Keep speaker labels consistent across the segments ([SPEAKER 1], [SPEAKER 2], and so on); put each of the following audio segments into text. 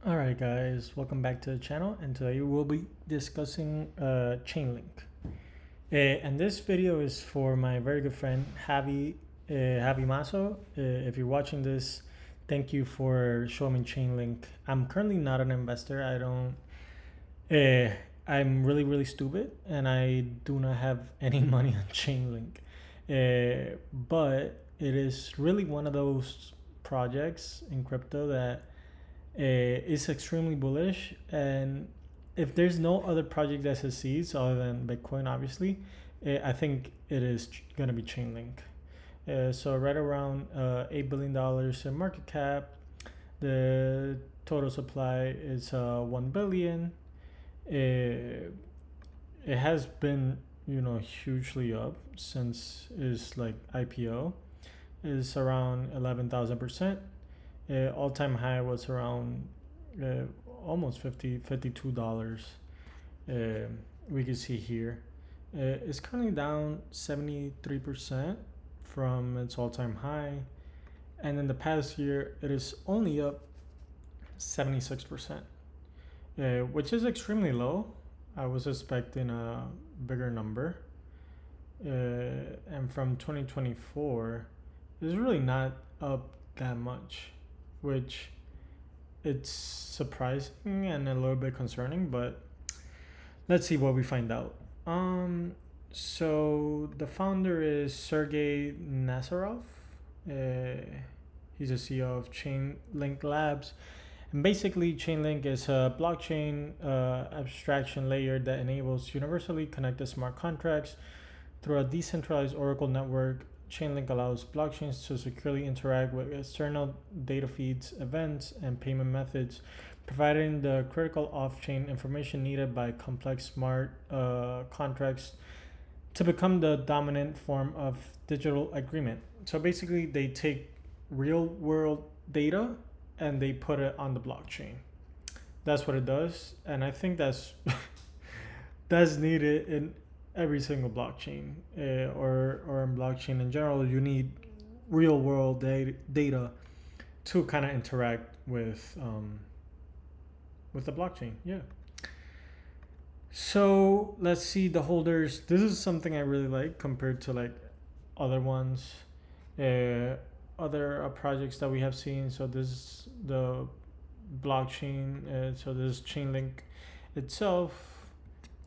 [SPEAKER 1] Alright guys, welcome back to the channel, and today we'll be discussing Chainlink. And this video is for my very good friend Javi, Javi Maso. If you're watching this, thank you for showing me Chainlink. I'm currently not an investor. I'm really stupid and I do not have any money on Chainlink. But it is really one of those projects in crypto that is extremely bullish, and if there's no other project that succeeds other than Bitcoin, obviously, I think it is going to be Chainlink. So right around $8 billion in market cap. The total supply is 1 billion. It has been, hugely up since its like IPO. It's around 11,000%. All-time high was around almost $52. We can see here. It's currently down 73% from its all-time high, and in the past year it is only up 76%, which is extremely low. I was expecting a bigger number, and from 2024 it's really not up that much, which it's surprising and a little bit concerning, but let's see what we find out. So the founder is Sergey Nazarov. He's the CEO of Chainlink Labs. And basically, Chainlink is a blockchain abstraction layer that enables universally connected smart contracts through a decentralized Oracle network. Chainlink allows blockchains to securely interact with external data feeds, events, and payment methods, providing the critical off-chain information needed by complex smart contracts to become the dominant form of digital agreement. So basically, they take real-world data and they put it on the blockchain. That's what it does, and I think that's needed in every single blockchain, or in blockchain in general. You need real world data to kind of interact with the blockchain. Yeah. So let's see the holders. This is something I really like compared to like other ones, other projects that we have seen. So this is the blockchain. So this is Chainlink itself,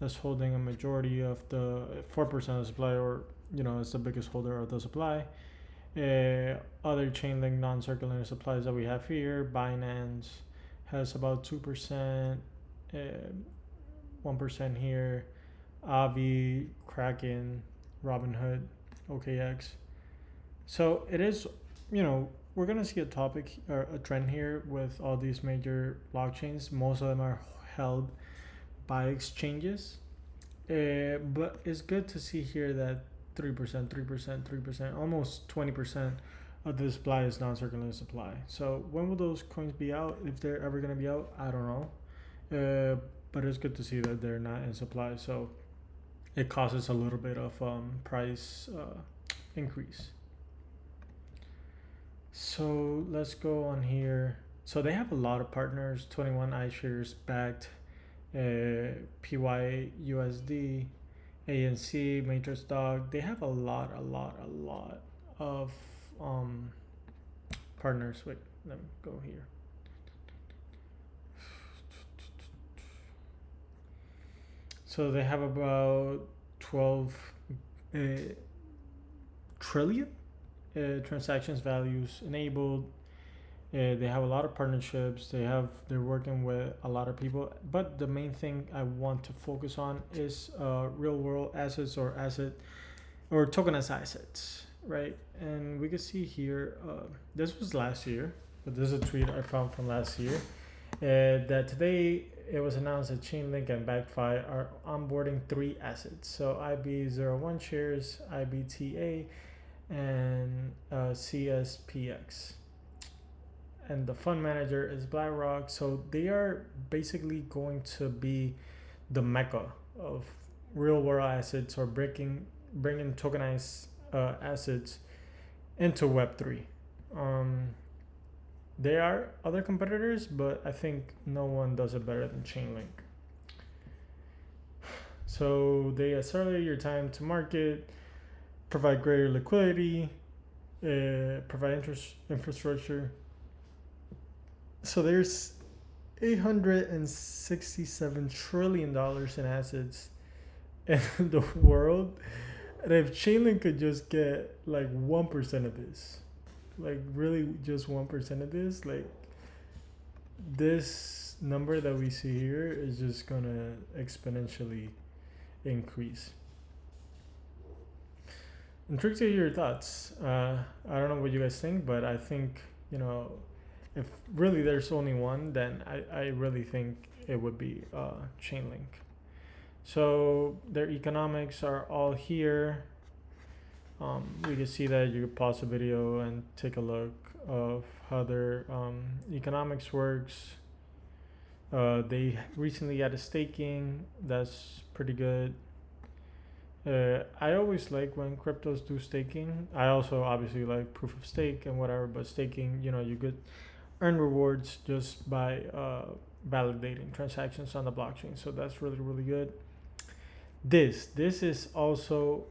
[SPEAKER 1] that's holding a majority of the 4% of the supply, or it's the biggest holder of the supply. Other Chainlink non-circular supplies that we have here, Binance has about 2%, 1% here, Avi, Kraken, Robinhood, OKX. So it is, we're gonna see a topic or a trend here with all these major blockchains. Most of them are held by exchanges, but it's good to see here that 3%, almost 20% of the supply is non-circular supply. So when will those coins be out? If they're ever going to be out, I don't know. But it's good to see that they're not in supply. So it causes a little bit of price increase. So let's go on here. So they have a lot of partners, 21 iShares backed, PYUSD, ANC, Matrix Dog. They have a lot of partners. Wait, let me go here. So they have about 12 trillion transactions values enabled. They have a lot of partnerships. They're working with a lot of people, but the main thing I want to focus on is real world assets, or tokenized assets, right? And we can see here, this was last year, but this is a tweet I found from last year, that today it was announced that Chainlink and BackFi are onboarding 3 assets. So IB01 shares, IBTA, and CSPX. And the fund manager is BlackRock. So they are basically going to be the mecca of real world assets, or bringing tokenized assets into Web3. There are other competitors, but I think no one does it better than Chainlink. So they accelerate your time to market, provide greater liquidity, provide infrastructure. So there's $867 trillion in assets in the world. And if Chainlink could just get like 1% of this, like really just 1% of this, like this number that we see here is just gonna exponentially increase. Intrigued to hear your thoughts. I don't know what you guys think, but I think, if really there's only one, then I really think it would be Chainlink. So their economics are all here. We can see that. You could pause the video and take a look of how their economics works. They recently added staking. That's pretty good. I always like when cryptos do staking. I also obviously like proof of stake and whatever, but staking, you could earn rewards just by validating transactions on the blockchain. So that's really, really good. This is also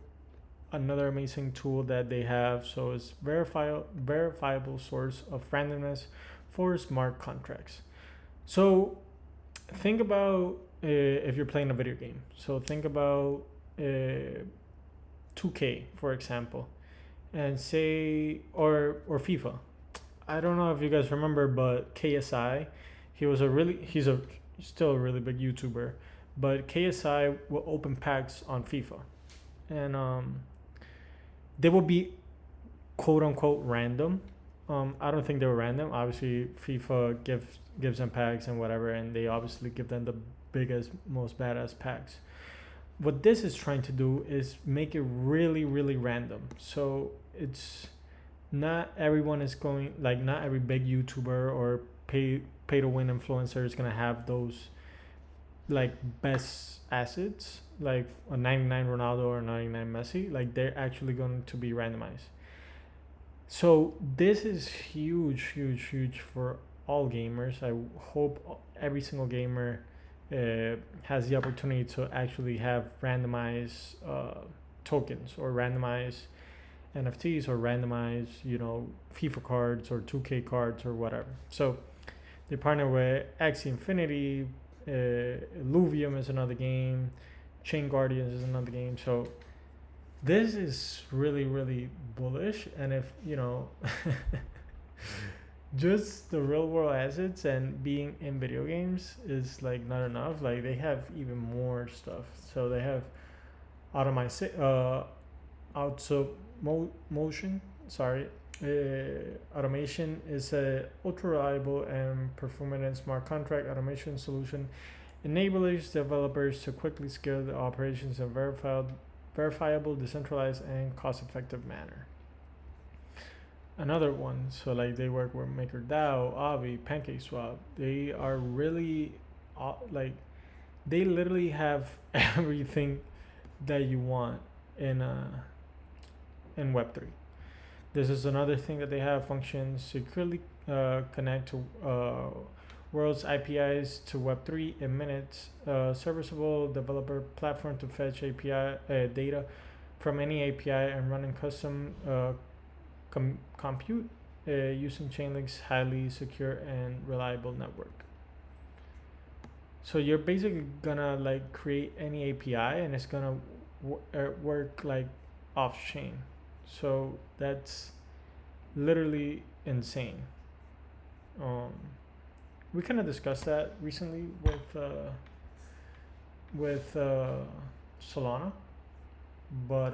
[SPEAKER 1] another amazing tool that they have. So it's verifiable source of randomness for smart contracts. So think about if you're playing a video game. So think about 2K, for example, and say or FIFA. I don't know if you guys remember, but KSI, he's still a really big YouTuber, but KSI will open packs on FIFA, and they will be quote unquote random. I don't think they were random. Obviously, FIFA gives them packs and whatever, and they obviously give them the biggest, most badass packs. What this is trying to do is make it really, really random. So it's not everyone is going, like not every big YouTuber or pay to win influencer is gonna have those like best assets, like a 99 Ronaldo or 99 Messi. Like they're actually going to be randomized. So this is huge for all gamers. I hope every single gamer has the opportunity to actually have randomized tokens or randomized NFTs or randomized, FIFA cards or 2K cards or whatever. So they partner with Axie Infinity, Illuvium is another game, Chain Guardians is another game. So this is really, really bullish. And if, just the real world assets and being in video games is like not enough. Like they have even more stuff. So they have motion. Automation is a ultra reliable and performant smart contract automation solution, enables developers to quickly scale the operations in verifiable, decentralized, and cost-effective manner. Another one, so like they work with MakerDAO, Avi, PancakeSwap. They are really they literally have everything that you want in Web3. This is another thing that they have: functions securely connect to world's APIs to Web3 in minutes. Serviceable developer platform to fetch API data from any API and running custom compute using Chainlink's highly secure and reliable network. So you're basically gonna like create any API and it's gonna work like off chain. So that's literally insane. We kind of discussed that recently with Solana, but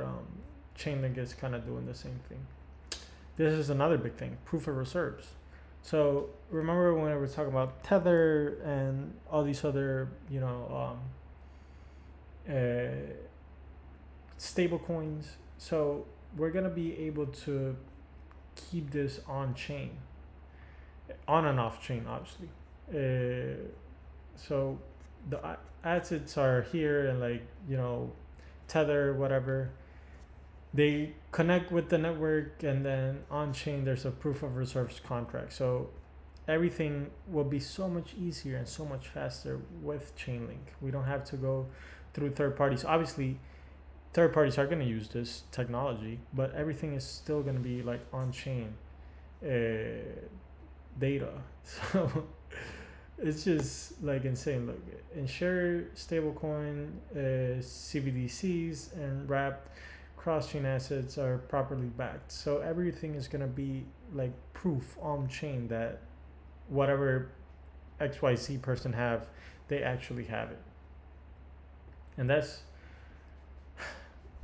[SPEAKER 1] Chainlink is kind of doing the same thing. This is another big thing: proof of reserves. So remember when we were talking about Tether and all these other, stable coins. So we're gonna be able to keep this on chain, on and off chain, obviously. So the assets are here, and like Tether, whatever. They connect with the network, and then on chain there's a proof of reserves contract. So everything will be so much easier and so much faster with Chainlink. We don't have to go through third parties. Obviously, third parties are going to use this technology, but everything is still going to be like on chain data. So it's just like insane. Look, ensure stablecoin, CBDCs, and wrapped cross-chain assets are properly backed. So everything is gonna be like proof on chain that whatever XYZ person have, they actually have it. And that's,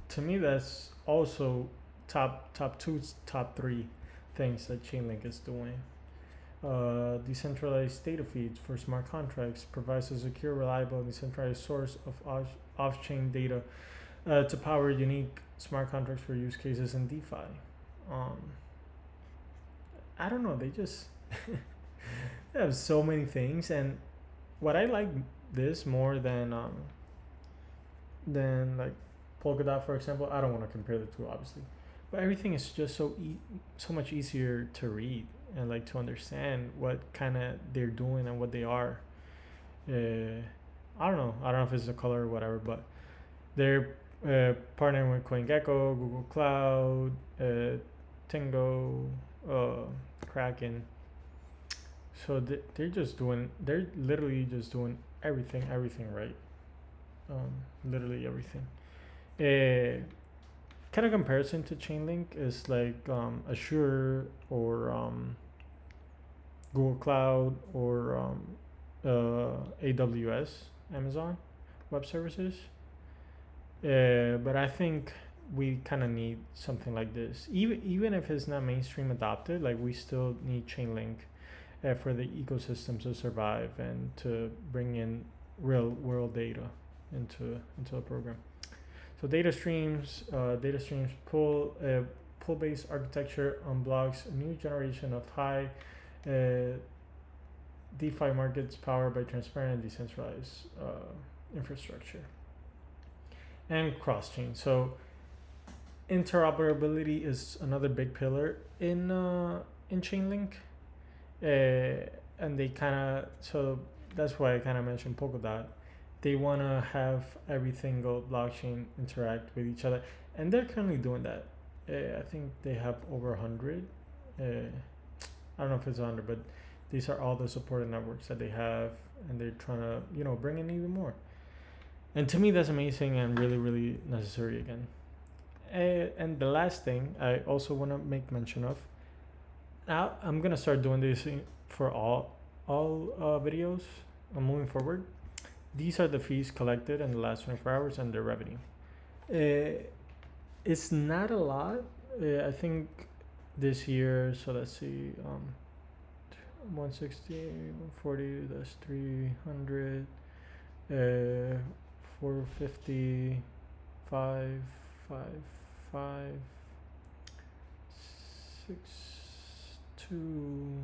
[SPEAKER 1] to me, that's also top two, top three things that Chainlink is doing. Decentralized data feeds for smart contracts provides a secure, reliable, and decentralized source of off-chain data to power unique smart contracts for use cases in DeFi. I don't know, they just they have so many things, and what I like this more than like Polkadot, for example. I don't want to compare the two, obviously, but everything is just so much easier to read and like to understand what kind of they're doing and what they are. I don't know if it's the color or whatever, but they're partnering with CoinGecko, Google Cloud, Tingo, Kraken. So they're literally just doing everything right. Literally everything. Kind of comparison to Chainlink is like Azure or Google Cloud or AWS, Amazon Web Services. But I think we kind of need something like this. Even if it's not mainstream adopted, like we still need Chainlink for the ecosystem to survive and to bring in real world data into the program. So data streams pull based architecture unblocks a new generation of high DeFi markets powered by transparent and decentralized infrastructure. And cross-chain. So interoperability is another big pillar in Chainlink, and they kind of, so that's why I kind of mentioned Polkadot. They want to have every single blockchain interact with each other, and they're currently doing that. I think they have over 100. I don't know if it's 100, but these are all the supported networks that they have, and they're trying to bring in even more. And to me, that's amazing and really, really necessary again. And the last thing I also want to make mention of, now I'm going to start doing this for all videos moving forward. These are the fees collected in the last 24 hours and their revenue. It's not a lot. I think this year, so let's see, 160, 140, that's 300. 450, 5, 6, 2,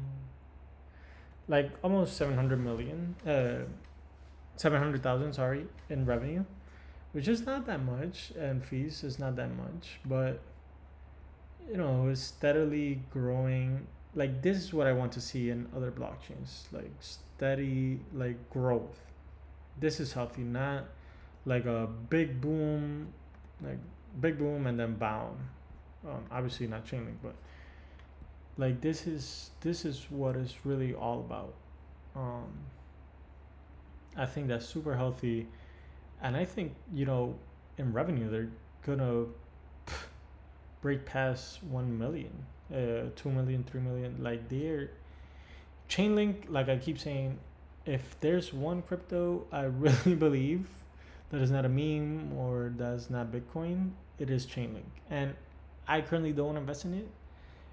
[SPEAKER 1] like almost 700,000, sorry, in revenue, which is not that much, and fees is not that much, but it's steadily growing. Like, this is what I want to see in other blockchains, like steady, like, growth. This is healthy, not like a big boom and then bound. Obviously not Chainlink, but like this is what it's really all about. I think that's super healthy, and I think in revenue they're gonna break past 1 million, 2 million, 3 million. Like, they're Chainlink, like I keep saying, if there's one crypto I really believe that is not a meme or that's not Bitcoin, it is Chainlink. And I currently don't invest in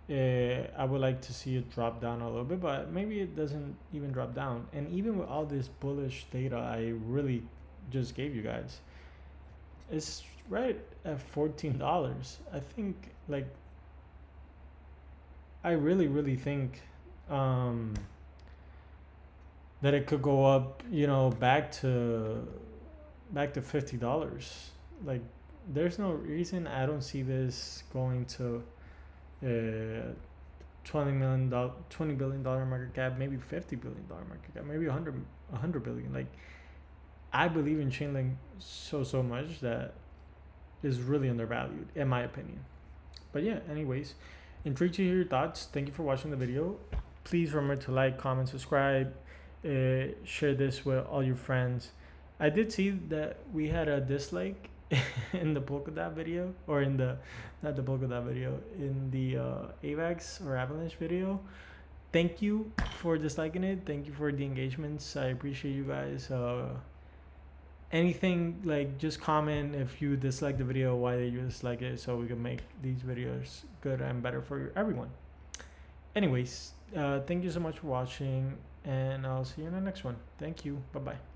[SPEAKER 1] it. I would like to see it drop down a little bit, but maybe it doesn't even drop down. And even with all this bullish data I really just gave you guys, it's right at $14. I think, like, I really think that it could go up, back to $50. Like, there's no reason I don't see this going to $20 billion market cap, maybe $50 billion market cap, maybe 100 billion. Like, I believe in Chainlink so much that is really undervalued, in my opinion. But yeah, anyways, intrigued to hear your thoughts. Thank you for watching the video. Please remember to like, comment, subscribe, share this with all your friends. I did see that we had a dislike in the Polkadot video, or in the, not the Polkadot video, in the AVAX or Avalanche video. Thank you for disliking it. Thank you for the engagements. I appreciate you guys. Anything, like, just comment if you dislike the video, why did you dislike it, so we can make these videos good and better for everyone. Anyways, thank you so much for watching, and I'll see you in the next one. Thank you. Bye bye.